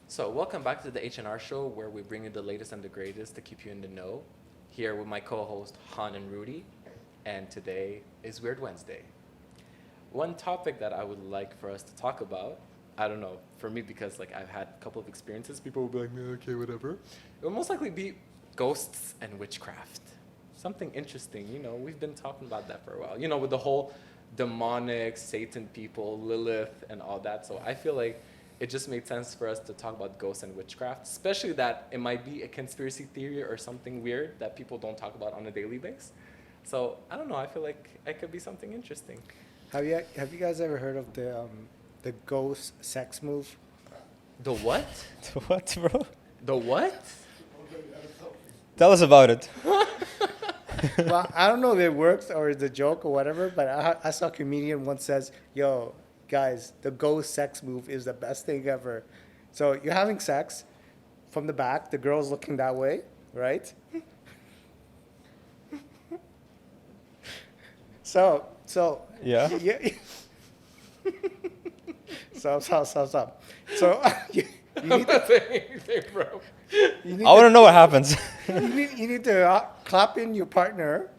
So, welcome back to the H&R show where we bring you the latest and the greatest to keep you in the know. Here with my co-host Han and Rudy, and today is Weird Wednesday. One topic that I would like for us to talk about, I don't know, for me because like I've had a couple of experiences, people will be like, "Yeah, okay, whatever." It will most likely be ghosts and witchcraft. Something interesting, we've been talking about that for a while. With the whole demonic, Satan people, Lilith, and all that. So I feel like it just made sense for us to talk about ghosts and witchcraft, especially that it might be a conspiracy theory or something weird that people don't talk about on a daily basis. So I don't know. I feel like it could be something interesting. Have you guys ever heard of the ghost sex move? The what? What, bro? The what? Tell us about it. Well, I don't know if it works or it's a joke or whatever, but I saw a comedian once says, "Yo, guys, the ghost sex move is the best thing ever." So you're having sex from the back, the girl's looking that way, right? So Yeah. yeah. Stop. So you I'm need not saying anything, bro. you need I want to know what happens. you need to clap in your partner.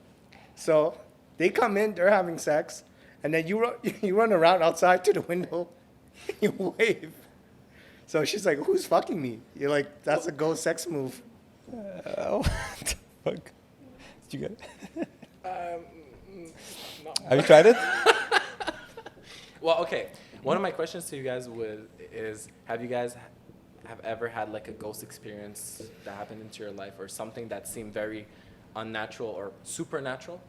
So they come in, they're having sex, and then you run around outside to the window, you wave. So she's like, "Who's fucking me?" You're like, "That's a ghost sex move." What the fuck? Did you get it? No. Have you tried it? Well, okay. One of my questions to you guys is, have you guys have ever had like a ghost experience that happened into your life or something that seemed very unnatural or supernatural?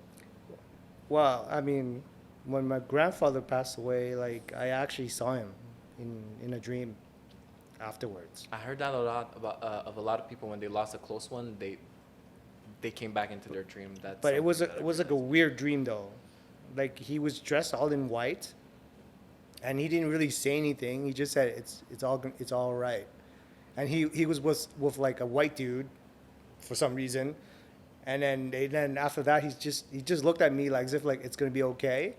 Well, I mean, when my grandfather passed away, like I actually saw him in a dream afterwards. I heard that a lot about of a lot of people when they lost a close one, they came back into their dream. But it was like a weird dream though. Like he was dressed all in white, and he didn't really say anything. He just said it's all right. And he was with like a white dude for some reason. And then after that he just looked at me like as if like it's gonna be okay.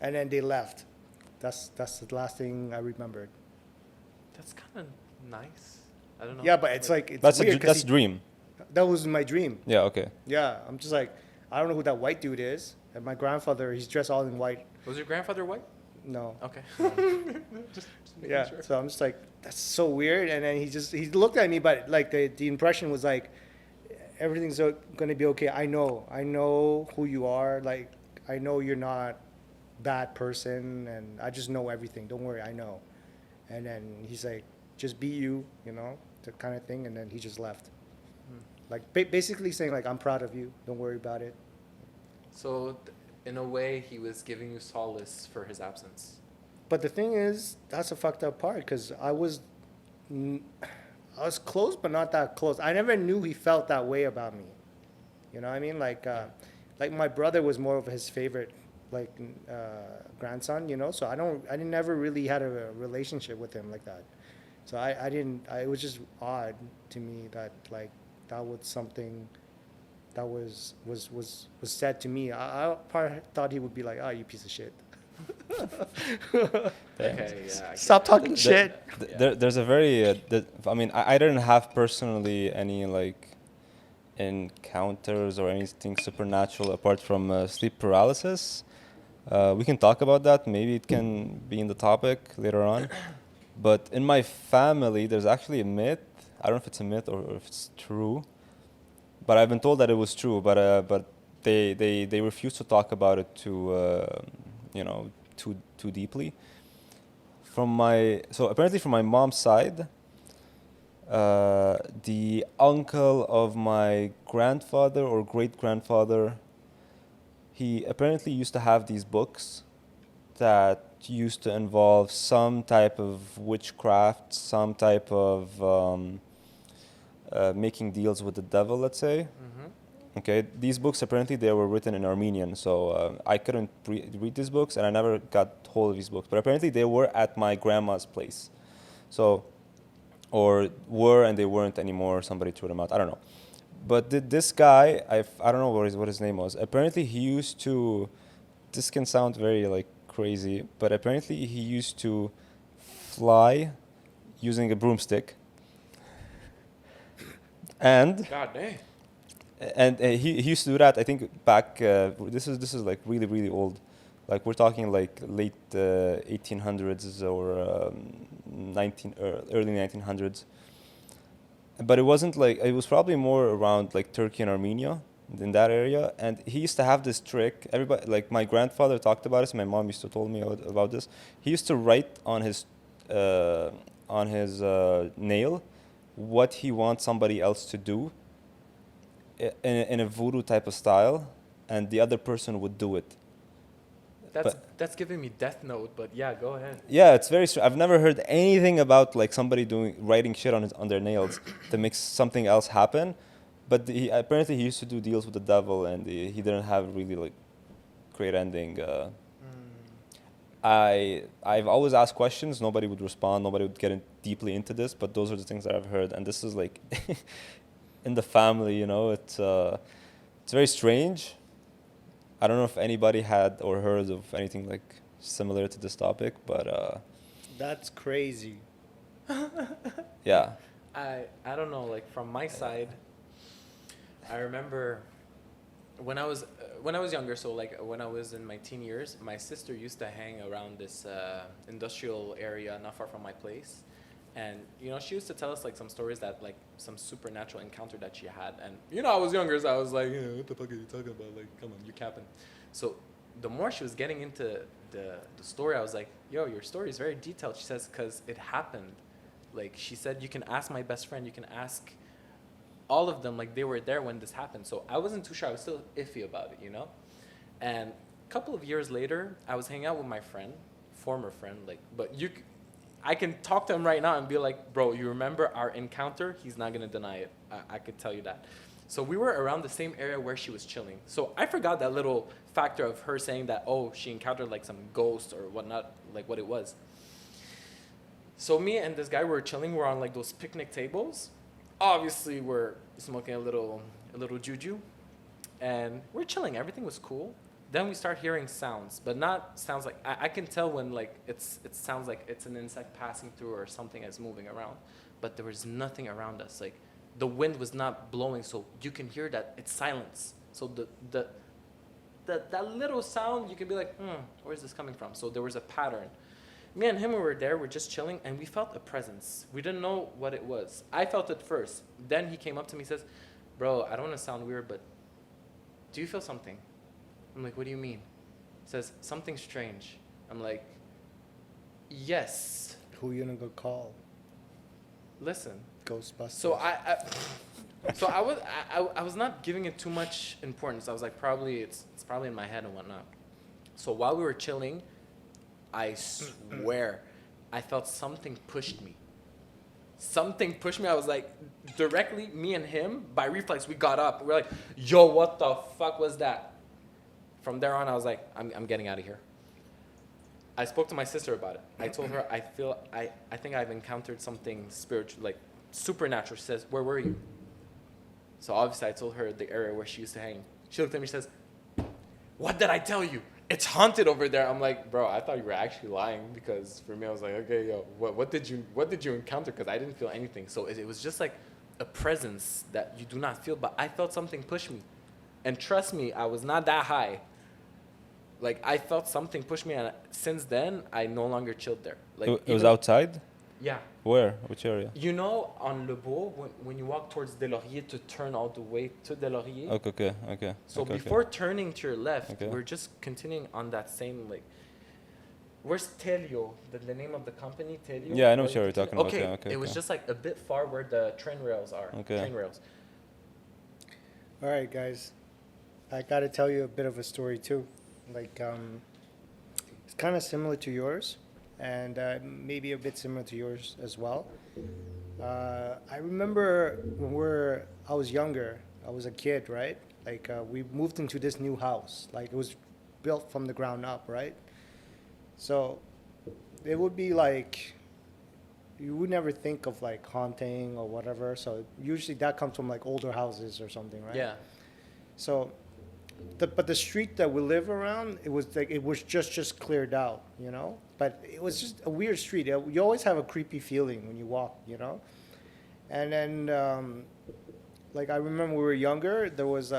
And then they left. That's the last thing I remembered. That's kind of nice. I don't know. Yeah, but it's like it's That's weird that's a dream. that was my dream. Yeah. Okay. Yeah, I'm just like I don't know who that white dude is. And my grandfather, he's dressed all in white. Was your grandfather white? No. Okay. just making Yeah. sure. So I'm just like, that's so weird. And then he looked at me, but like the impression was like, everything's gonna be okay. I know who you are. Like I know you're not bad person, and I just know everything. Don't worry, I know. And then he's like, just be you, the kind of thing. And then he just left. Like basically saying like, I'm proud of you. Don't worry about it. So, in a way, he was giving you solace for his absence. But the thing is, that's a fucked up part because I was close, but not that close. I never knew he felt that way about me. You know what I mean? Like my brother was more of his favorite, like grandson. So I never really had a relationship with him like that. So I didn't. It was just odd to me that like that was something that was said to me. I probably thought he would be like, "Oh, you piece of shit." Okay, yeah. Stop talking shit. There's a very. I mean, I didn't have personally any like encounters or anything supernatural apart from sleep paralysis. We can talk about that. Maybe it can be in the topic later on. But in my family, there's actually a myth. I don't know if it's a myth or if it's true. But I've been told that it was true. But they refuse to talk about it too deeply. So apparently from my mom's side, the uncle of my grandfather or great grandfather, he apparently used to have these books that used to involve some type of witchcraft, some type of making deals with the devil, let's say. Mm-hmm. Okay, these books apparently they were written in Armenian, so I couldn't read these books, and I never got hold of these books. But apparently they were at my grandma's place, or were and they weren't anymore. Somebody threw them out. I don't know. But this guy, I don't know what his name was. Apparently he used to. This can sound very like crazy, but apparently he used to fly using a broomstick And God dang. he used to do that. I think back. This is like really really old. Like we're talking like late 1800s or 19 early 1900s. But it wasn't like it was probably more around like Turkey and Armenia in that area. And he used to have this trick. Everybody like my grandfather talked about this. My mom used to told me about this. He used to write uh, on his nail what he wants somebody else to do in a voodoo type of style, and the other person would do it. That's giving me Death Note, but yeah, go ahead. Yeah, it's very strange. I've never heard anything about like somebody writing shit on their nails to make something else happen. But apparently he used to do deals with the devil, and he didn't have really like great ending. I've always asked questions. Nobody would respond. Nobody would get deeply into this. But those are the things that I've heard, and this is like in the family. You know, it's very strange. I don't know if anybody had or heard of anything like similar to this topic, but That's crazy. yeah. I don't know, like from my side, I remember when I was younger, so like when I was in my teen years, my sister used to hang around this industrial area not far from my place. And, you know, she used to tell us, like, some stories that, like, some supernatural encounter that she had. And, you know, I was younger, so I was like, what the fuck are you talking about? Like, come on, you're capping. So the more she was getting into the story, I was like, yo, your story is very detailed. She says, because it happened. Like, she said, you can ask my best friend. You can ask all of them. Like, they were there when this happened. So I wasn't too sure. I was still iffy about it, you know? And a couple of years later, I was hanging out with my friend, former friend, like, but I can talk to him right now and be like, bro, you remember our encounter? He's not going to deny it. I could tell you that. So we were around the same area where she was chilling. So I forgot that little factor of her saying that, oh, she encountered like some ghost or whatnot, like what it was. So me and this guy were chilling. We're on like those picnic tables. Obviously, we're smoking a little juju. And we're chilling. Everything was cool. Then we start hearing sounds, but not sounds like, I can tell when like it sounds like it's an insect passing through or something is moving around, but there was nothing around us. Like the wind was not blowing, so you can hear that it's silence. So that little sound, you can be like, where is this coming from? So there was a pattern. Me and him, we were there, we're just chilling, and we felt a presence. We didn't know what it was. I felt it first. Then he came up to me and says, bro, I don't want to sound weird, but do you feel something? I'm like, what do you mean? He says, something strange. I'm like, yes. Who you gonna go call? Listen. Ghostbusters. So I was not giving it too much importance. I was like, probably it's probably in my head and whatnot. So while we were chilling, I swear, I felt something pushed me. Something pushed me. I was like, directly, me and him, by reflex, we got up. We're like, yo, what the fuck was that? From there on, I was like, I'm getting out of here. I spoke to my sister about it. I told her, I think I've encountered something spiritual, like supernatural. She says, where were you? So obviously I told her the area where she used to hang. She looked at me, she says, what did I tell you? It's haunted over there. I'm like, bro, I thought you were actually lying, because for me, I was like, okay, yo, what did you encounter? Because I didn't feel anything. So it was just like a presence that you do not feel, but I felt something push me. And trust me, I was not that high. Like, I felt something push me, and since then, I no longer chilled there. Like, It was outside? Yeah. Where? Which area? You know, on Le Beau, when you walk towards Delaurier to turn all the way to Delaurier. Okay. So okay, before turning to your left, Okay. we're just continuing on that same, like, where's Telio? The name of the company, Telio? Yeah, I know what you're talking about. Okay, Yeah, okay, it was okay. just like a bit far where the train rails are. Okay. Train rails. All right, guys. I got to tell you a bit of a story too. Like, it's kind of similar to yours, and maybe a bit similar to yours as well. I remember when I was younger, I was a kid, right? Like, we moved into this new house. Like, it was built from the ground up, right? So it would be like, you would never think of like haunting or whatever. So usually that comes from like older houses or something, right? Yeah. So, but the street that we live around, it was like, it was just cleared out, you know? But it was just a weird street. You always have a creepy feeling when you walk, you know? And then like I remember when we were younger, there was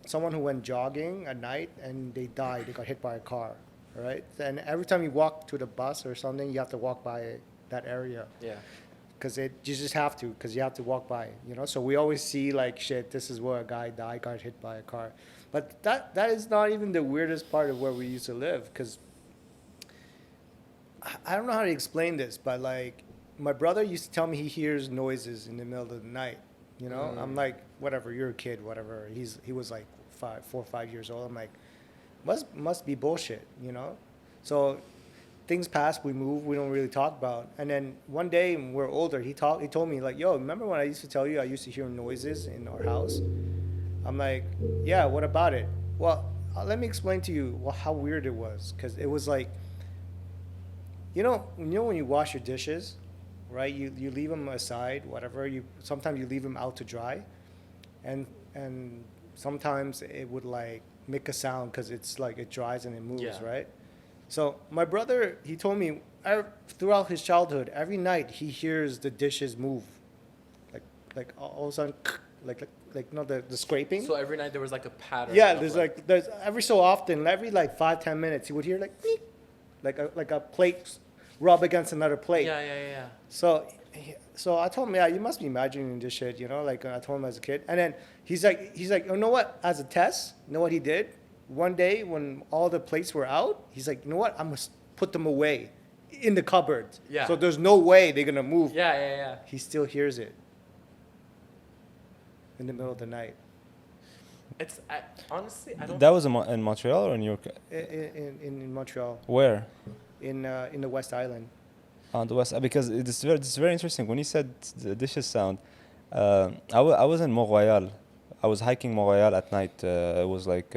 someone who went jogging at night and they died. They got hit by a car, right? And every time you walk to the bus or something, you have to walk by that area. Yeah. Because you just have to, because you have to walk by, So we always see like, shit, this is where a guy died, got hit by a car. But that is not even the weirdest part of where we used to live, because I don't know how to explain this, but like my brother used to tell me he hears noises in the middle of the night. I'm like, whatever, you're a kid, whatever. He was like 4 or 5 years old. I'm like, must be bullshit, So things pass, we move, we don't really talk about. And then one day when we're older, he told me like, yo, remember when I used to tell you I used to hear noises in our house? I'm like, yeah, what about it? Well, let me explain to you how weird it was, because it was like, when you wash your dishes, right? You leave them aside, whatever. Sometimes you leave them out to dry, and sometimes it would like make a sound because it's like it dries and it moves, right? So my brother, he told me throughout his childhood, every night he hears the dishes move, like all of a sudden, like the scraping. So every night there was like a pattern. Yeah, there's every so often, every like 5-10 minutes, he would hear like a plate rub against another plate. Yeah. So I told him, yeah, you must be imagining this shit, like I told him as a kid. And then he's like, you know what? As a test, you know what he did? One day when all the plates were out, he's like, you know what? I'm gonna put them away in the cupboard. Yeah. So there's no way they're gonna move. Yeah. He still hears it in the middle of the night. Honestly, I don't. That was in Montreal or in New York? In Montreal, Where? in the West Island. On the west, because it's very interesting. When you said the dishes sound, I was in Montreal. I was hiking Montreal at night. It was like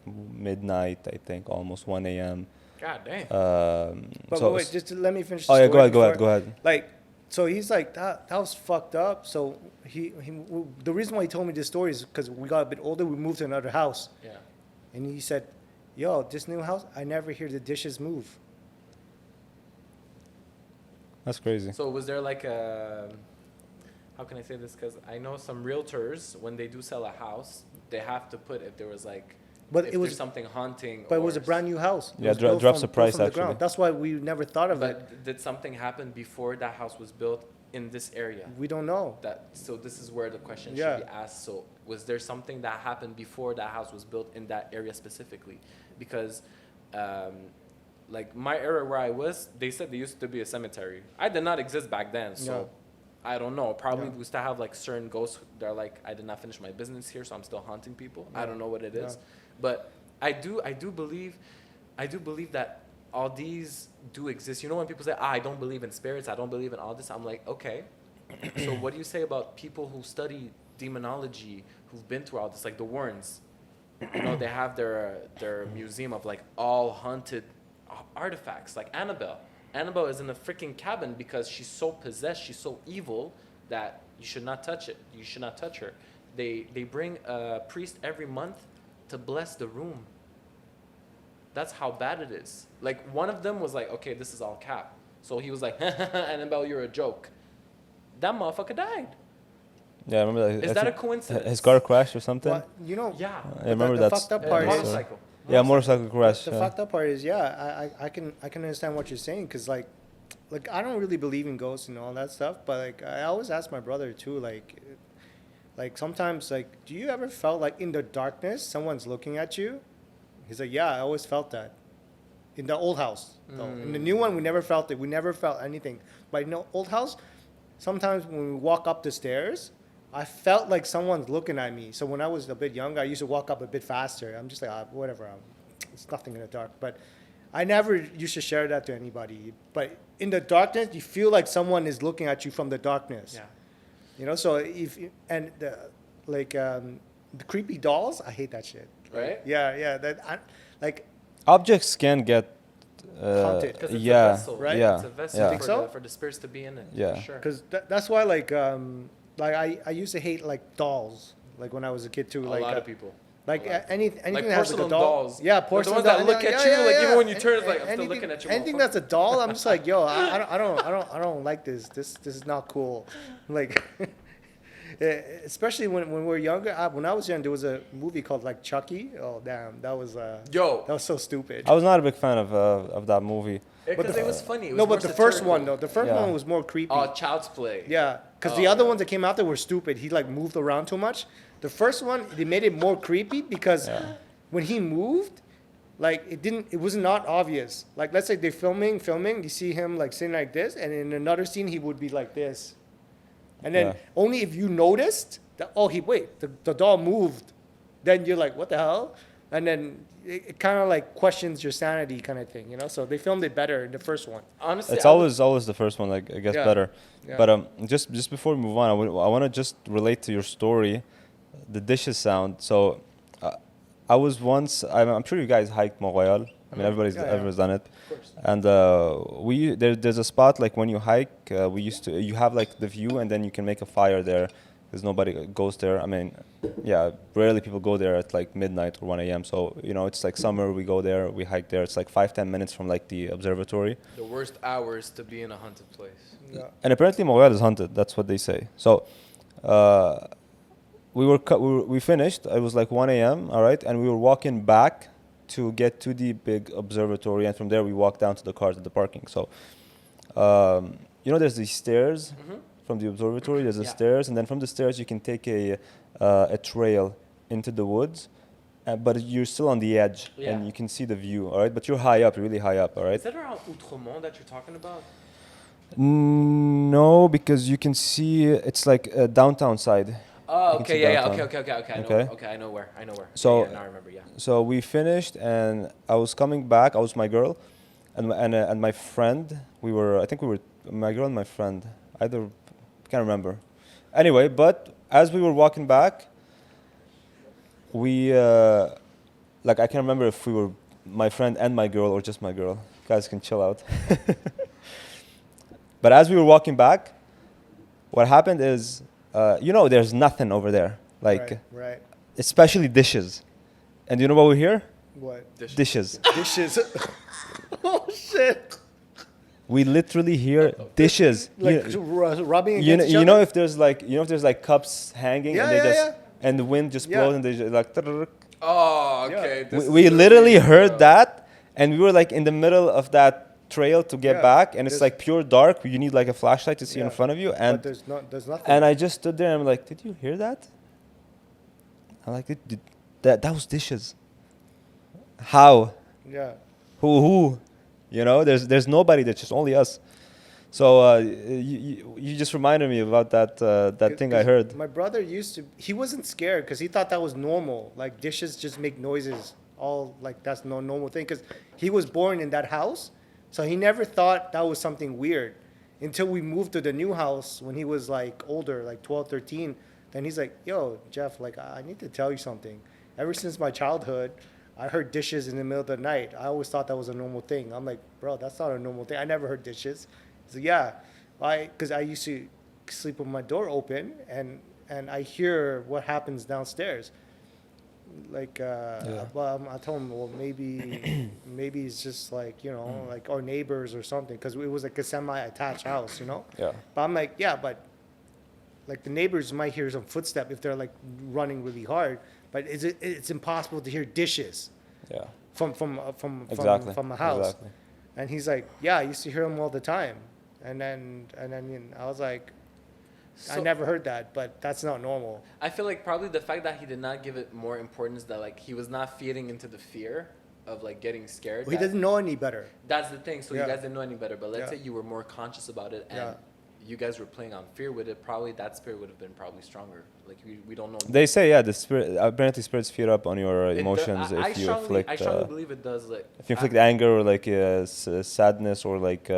midnight, I think, almost 1 a.m. God damn. But wait, just let me finish the Oh yeah, story go before. ahead. Like, so he's like, that was fucked up. So the reason why he told me this story is because we got a bit older, we moved to another house. Yeah. And he said, yo, this new house, I never hear the dishes move. That's crazy. So was there like how can I say this? Because I know some realtors, when they do sell a house, they have to put if there was like, But if it was there's something haunting. But it was a brand new house. It Yeah, was built drops from- the price, built from the actually. ground. That's why we never thought of it. But did something happen before that house was built in this area? We don't know. So this is where the question Yeah. should be asked. So was there something that happened before that house was built in that area specifically? Because like my area where I was, they said there used to be a cemetery. I did not exist back then, so Yeah. I don't know. Probably Yeah. we still have like certain ghosts that are like, I did not finish my business here, so I'm still haunting people. I don't know what it is, but I do believe that all these do exist. You know, when people say, I don't believe in spirits, I don't believe in all this, I'm like, okay. So what do you say about people who study demonology, who've been through all this, like the Warrens? You know, they have their museum of like all haunted artifacts, like Annabelle. Annabelle is in a freaking cabin because she's so possessed, she's so evil that you should not touch it. You should not touch her. They bring a priest every month to bless the room. That's how bad it is. Like one of them was like, okay, this is all cap. So he was like, Annabelle, you're a joke. That motherfucker died. Yeah, I remember that. Is that a coincidence? His car crashed or something? Well, you know, Yeah. I remember the that. fucked up part is, Motorcycle. Yeah, motorcycle crash. the fucked up part is, I can understand what you're saying, because like I don't really believe in ghosts and all that stuff, but like I always ask my brother too, like sometimes, like, do you ever felt like in the darkness someone's looking at you? He's like, yeah, I always felt that. In the old house, though. In the new one, we never felt it. We never felt anything. But in the old house, sometimes when we walk up the stairs, I felt like someone's looking at me. So when I was a bit younger, I used to walk up a bit faster. I'm just like, whatever, it's nothing in the dark. But I never used to share that to anybody. But in the darkness, you feel like someone is looking at you from the darkness. Yeah. You know, so the creepy dolls, I hate that shit. Right? Yeah. Objects can get. Haunted. Because it's Yeah, a vessel, right? Yeah, It's a vessel yeah. Think so? for the spirits to be in it. Yeah. For sure. Because that's why, I used to hate like dolls, like when I was a kid too. A Like lot of people. like a lot. anything Like that has like a porcelain doll. dolls. Yeah, The porcelain ones that doll. look at you, like, even when you turn, it's like, I'm still Anything- looking at you, Anything motherfucker. that's a doll, I'm just like, yo, I don't like this. This is not cool. Like, Especially when we were younger. When I was young, there was a movie called like Chucky. Oh damn, Yo, that was so stupid. I was not a big fan of that movie. because it was funny. It was No, more but the first one satirical. though, the first Yeah. one was more creepy. Oh, Child's Play. Yeah, because Oh, the other yeah. ones that came out there were stupid. He like moved around too much. The first one, they made it more creepy because Yeah. when he moved, like it was not obvious. Like let's say they're filming, you see him like sitting like this, and in another scene he would be like this, and then Yeah. only if you noticed that the doll moved, then you're like what the hell, and then it kind of like questions your sanity kind of thing, you know. So they filmed it better in the first one. Honestly, It's I would- always the first one, like I guess Yeah. better. Yeah. But just before we move on, I want to just relate to your story, the dishes sound. So, I was once. I'm sure you guys hiked Montreal. I mean, Yeah. everyone's done it. Of course. And there's a spot like when you hike, you have like the view, and then you can make a fire there, because nobody goes there. I mean, yeah, rarely people go there at like midnight or 1 a.m. So it's like summer. We go there, we hike there. It's like 5-10 minutes from like the observatory. the worst hours to be in a haunted place. Yeah. And apparently Montreal is haunted. That's what they say. So, we finished. It was like 1 a.m. All right, and we were walking back to get to the big observatory, and from there we walked down to the cars at the parking. So, there's these stairs from the observatory. There's the Yeah. stairs, and then from the stairs you can take a trail into the woods, but you're still on the edge, Yeah. and you can see the view. All right, but you're high up, really high up. All right. Is that around Outremont that you're talking about? No, because you can see it's like downtown side. Oh, You can okay, see yeah, downtown. okay. Okay. I know where. So- yeah, now I remember. Yeah. So we finished, and I was coming back. I was my girl, and my friend. I think we were my girl and my friend. Either can't remember. Anyway, but as we were walking back, we I can't remember if we were my friend and my girl or just my girl. You guys can chill out. But as we were walking back, what happened is, there's nothing over there, like right. especially dishes. And you know what we hear? What Dishes. dishes? Oh shit! We literally hear dishes. Like rubbing against each You know other? if there's like cups hanging, Yeah, and they yeah, just yeah. and the wind just Yeah. blows, and they just like. Trrrr. Oh, Yeah. okay. this is We the literally reason, heard bro. that, and we were like in the middle of that trail to get Yeah, back, and it's there's- like pure dark. You need like a flashlight to see in Yeah. front of you, But and there's nothing. and I just stood there and I'm like, did you hear that? I'm like, that was dishes. How? Yeah. Who? There's nobody. There's just only us. So you just reminded me about that thing I heard. My brother he wasn't scared because he thought that was normal. Like dishes just make noises. All like that's no normal thing because he was born in that house. So he never thought that was something weird until we moved to the new house when he was like older, like 12, 13. Then he's like, yo, Jeff, like I need to tell you something. Ever since my childhood, I heard dishes in the middle of the night. I always thought that was a normal thing. I'm like, bro, that's not a normal thing. I never heard dishes. He's like, yeah, because I used to sleep with my door open and I hear what happens downstairs. Like, well, I told him, well, maybe it's just like, like our neighbors or something, because it was like a semi-attached house, Yeah. But I'm like, yeah, but like the neighbors might hear some footstep if they're like running really hard, but it's impossible to hear dishes Yeah. from Exactly. from a house. Exactly. And he's like, yeah, I used to hear them all the time. And then I was like, I So- never heard that, but that's not normal. I feel like probably the fact that he did not give it more importance, that like he was not feeding into the fear of like getting scared. Well, he that- doesn't know any better. That's the thing. So Yeah. you guys didn't know any better. But let's Yeah. say you were more conscious about it, and Yeah. you guys were playing on fear with it. Probably that spirit would have been probably stronger. Like we don't know. They say the spirit. Apparently, spirits feed up on your It do- emotions I if you strongly, I inflict. strongly believe it does. Like If you inflict anger or like sadness or like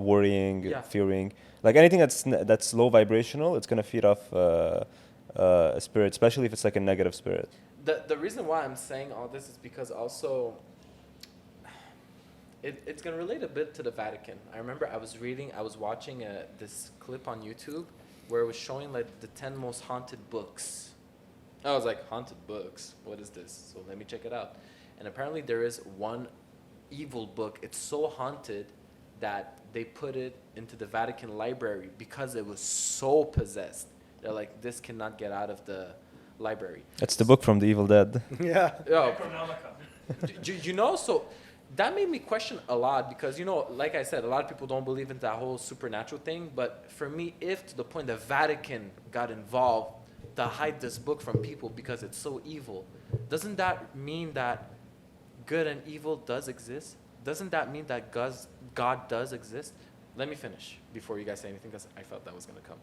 worrying, Yeah. fearing, like anything that's low vibrational, it's gonna feed off a spirit, especially if it's like a negative spirit. The reason why I'm saying all this is because also it's going to relate a bit to the Vatican. I remember I was watching this clip on YouTube where it was showing like the 10 most haunted books. I was like, haunted books? What is this? So let me check it out. And apparently there is one evil book. It's so haunted that they put it into the Vatican library because it was so possessed. They're like, this cannot get out of the library. It's the book from the Evil Dead. Yeah. Yo, you know, so that made me question a lot because, you know, like I said, a lot of people don't believe in that whole supernatural thing. But for me, if to the point the Vatican got involved to hide this book from people because it's so evil, doesn't that mean that good and evil does exist? Doesn't that mean that God does exist? Let me finish before you guys say anything because I felt that was going to come.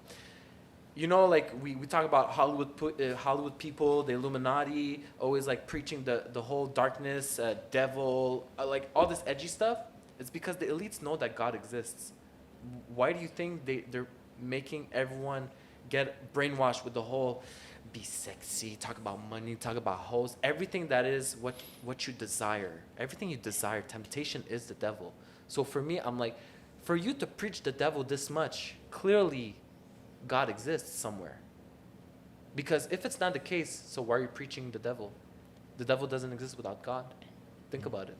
You know, like we talk about Hollywood people, the Illuminati, always like preaching the whole darkness, devil, like all this edgy stuff. It's because the elites know that God exists. Why do you think they're making everyone get brainwashed with the whole be sexy, talk about money, talk about hoes, everything that is what you desire. Everything you desire, temptation is the devil. So for me, I'm like, for you to preach the devil this much, clearly God exists somewhere. Because if it's not the case, so why are you preaching the devil? The devil doesn't exist without God. Think about it.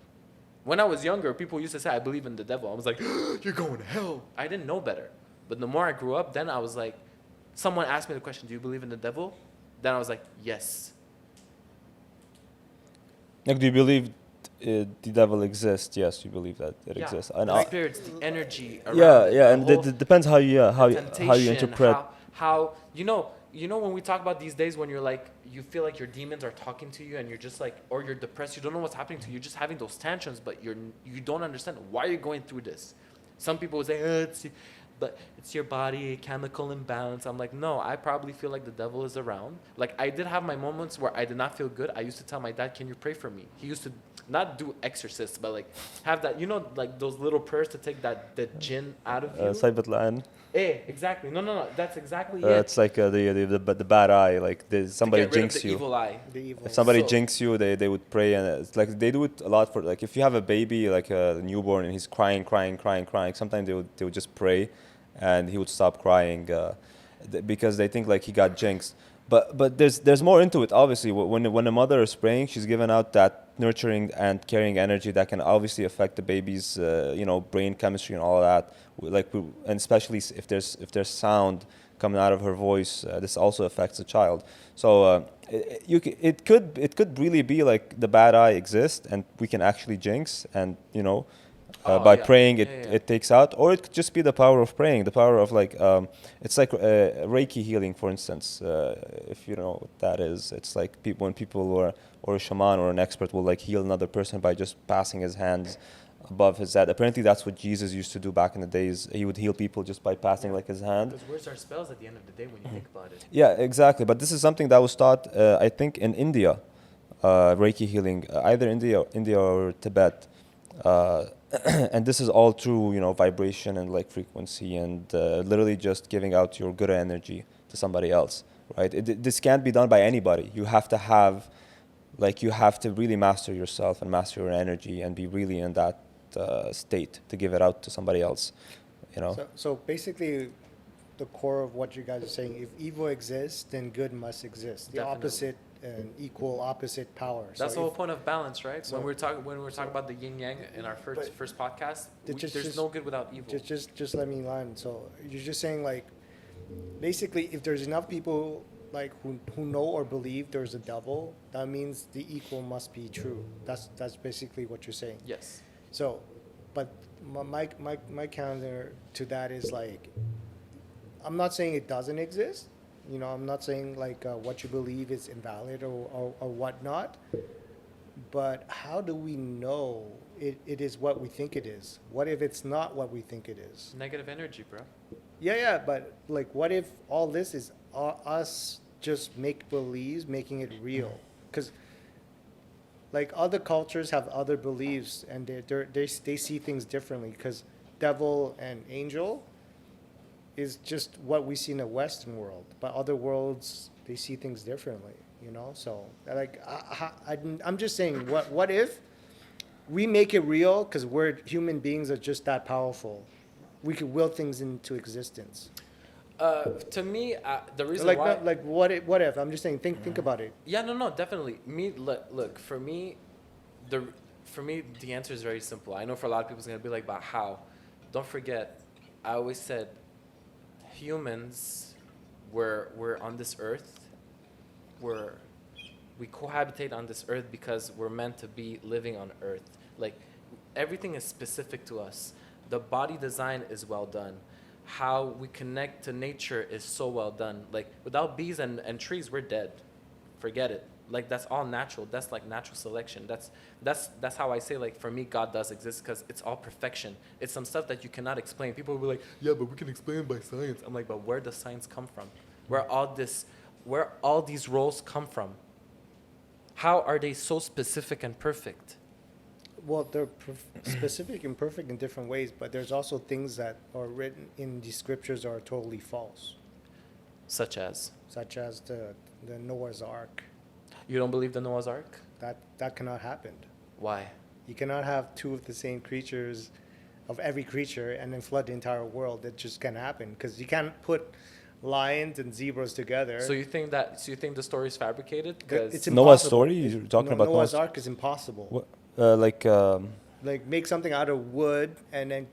When I was younger, people used to say, I believe in the devil. I was like, you're going to hell. I didn't know better. But the more I grew up, then I was like, someone asked me the question, do you believe in the devil? Then I was like, yes. Like, do you believe the devil exists? Yes, you believe that it exists. And the spirits, the energy around yeah, and whole, it depends how you how you temptation, interpret. how you know when we talk about these days when you're like you feel like your demons are talking to you and you're just like, or you're depressed, you don't know what's happening to you, you're just having those tantrums, but you don't understand why you're going through this. Some people would say, but it's your body, chemical imbalance. I'm like, no, I probably feel like the devil is around. Like, I did have my moments where I did not feel good. I used to tell my dad, can you pray for me? He used to not do exorcists, but like have that, you know, like those little prayers to take the jinn out of you. Saybatlan. Exactly. No. That's exactly it. It's like the bad eye. Like somebody to get rid jinx of the you. evil eye. The evil. If somebody So- jinx you, they would pray, and it's like they do it a lot for, like, if you have a baby, like a newborn, and he's crying. Sometimes they would just pray, and he would stop crying because they think like he got jinxed. But there's more into it. Obviously, when a mother is praying, she's giving out that nurturing and caring energy that can obviously affect the baby's brain chemistry and all of that. And especially if there's sound coming out of her voice, this also affects the child. So it could really be like the bad eye exists and we can actually jinx, and by praying it takes out, or it could just be the power of praying, the power of like it's like Reiki healing, for instance. If you know what that is, it's like when people or a shaman or an expert will like heal another person by just passing his hands above his head. Apparently that's what Jesus used to do back in the days. He would heal people just by passing like his hand. Because where's our spells at the end of the day when you think about it? Yeah, exactly. But this is something that was taught, I think, in India, Reiki healing, either India or Tibet. And this is all through, vibration and like frequency and literally just giving out your good energy to somebody else, right? This can't be done by anybody. You have to really master yourself and master your energy and be really in that state to give it out to somebody else, So basically, the core of what you guys are saying, if evil exists, then good must exist. The Definitely. opposite and equal opposite power. That's the whole point of balance, right? So- when we're talking about the yin yang in our first podcast, there's no good without evil. Just let me land. So you're just saying, like, basically, if there's enough people like who know or believe there's a devil, that means the equal must be true. That's basically what you're saying. Yes. So, but my counter to that is like, I'm not saying it doesn't exist. I'm not saying like what you believe is invalid or whatnot. But how do we know it is what we think it is? What if it's not what we think it is? Negative energy, bro. Yeah, but like, what if all this is us just make-believes, making it real? Because like other cultures have other beliefs and they see things differently, because devil and angel is just what we see in the Western world, but other worlds, they see things differently, So like, I'm just saying, what if we make it real, because we're human beings are just that powerful. We could will things into existence. To me, the reason Like, why, not, like what if? I'm just saying, think about it. yeah, no, definitely. Look, for me, the answer is very simple. I know for a lot of people it's gonna be like, but how? Don't forget, I always said, humans we're on this earth. We cohabitate on this earth because we're meant to be living on earth. Like, everything is specific to us. The body design is well done. How we connect to nature is so well done. Like, without bees and trees, we're dead. Forget it. Like, that's all natural. That's like natural selection. That's how I say, like, for me, God does exist, because it's all perfection. It's some stuff that you cannot explain. People will be like, yeah, but we can explain it by science. I'm like, but where does science come from? Where all these roles come from? How are they so specific and perfect? Well, they're specific and perfect in different ways, but there's also things that are written in the scriptures are totally false, Such as? such as the Noah's Ark. You don't believe the Noah's Ark? That cannot happen. Why? You cannot have two of the same creatures, of every creature, and then flood the entire world. It just can't happen, because you can't put lions and zebras together. So you think the story is fabricated? It's Noah's impossible. story? You're talking about Noah's Ark is impossible. What, Like, make something out of wood and then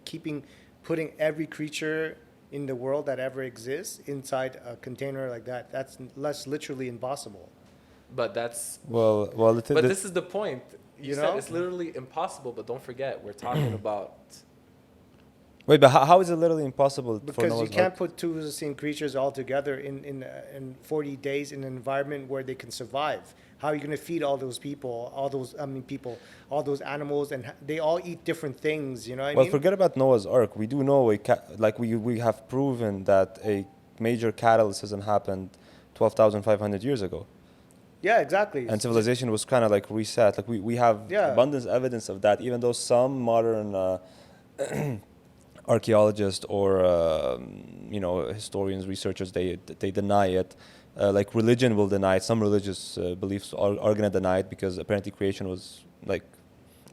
putting every creature in the world that ever exists inside a container like that. That's literally impossible. But that's. well, But this is the point. You said know? it's literally impossible, but don't forget, we're talking about. wait, but how is it literally impossible for Because Noah's you can't Ark? put two of the same creatures all together in 40 days in an environment where they can survive. How are you going to feed all those people, all those animals, and they all eat different things, you know what I Well, mean? forget about Noah's Ark. We do know we have proven that a major catalysm happened 12,500 years ago, Yeah, exactly. and civilization was kind of like reset. Like we have Yeah. abundance evidence of that, even though some modern archaeologists or historians, researchers, they deny it. Like religion will deny it. Some religious beliefs are going to deny it, because apparently creation was like,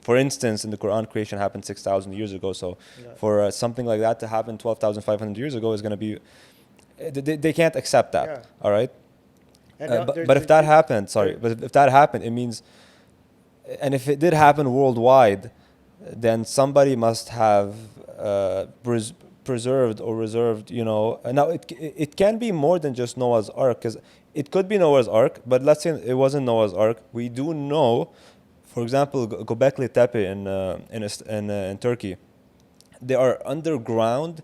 for instance, in the Quran, creation happened 6,000 years ago. So Yeah. for something like that to happen 12,500 years ago is going to be, they can't accept that. Yeah. All right. And But if that happened, but if that happened, it means, and if it did happen worldwide, then somebody must have preserved or reserved, Now it can be more than just Noah's Ark, because it could be Noah's Ark, but let's say it wasn't Noah's Ark. We do know, for example, Göbekli Tepe in Turkey, there are underground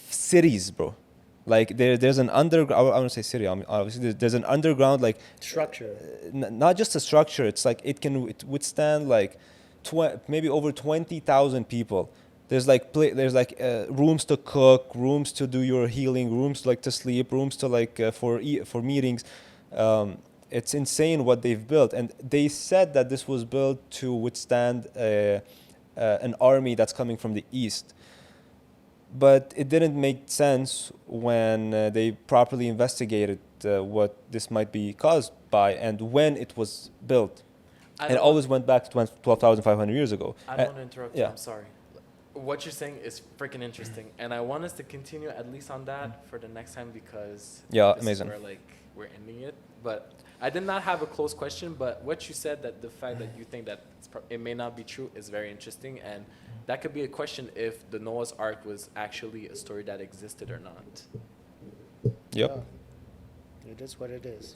cities, bro. Like there's an underground. I wouldn't say city. Obviously, there's an underground like structure. Not just a structure. It's like it withstand like maybe over 20,000 people. There's like rooms to cook, rooms to do your healing, rooms like to sleep, rooms to like for meetings. It's insane what they've built, and they said that this was built to withstand an army that's coming from the east. But it didn't make sense when they properly investigated what this might be caused by and when it was built. And it always went back to 12,500 years ago. I don't want to interrupt you. yeah. I'm sorry. What you're saying is freaking interesting, and I want us to continue at least on that for the next time, because Yeah, this amazing. is where like we're ending it. But I did not have a close question, but what you said, that the fact that you think that it may not be true, is very interesting, and that could be a question if the Noah's Ark was actually a story that existed or not. Yep. Yeah. It is what it is.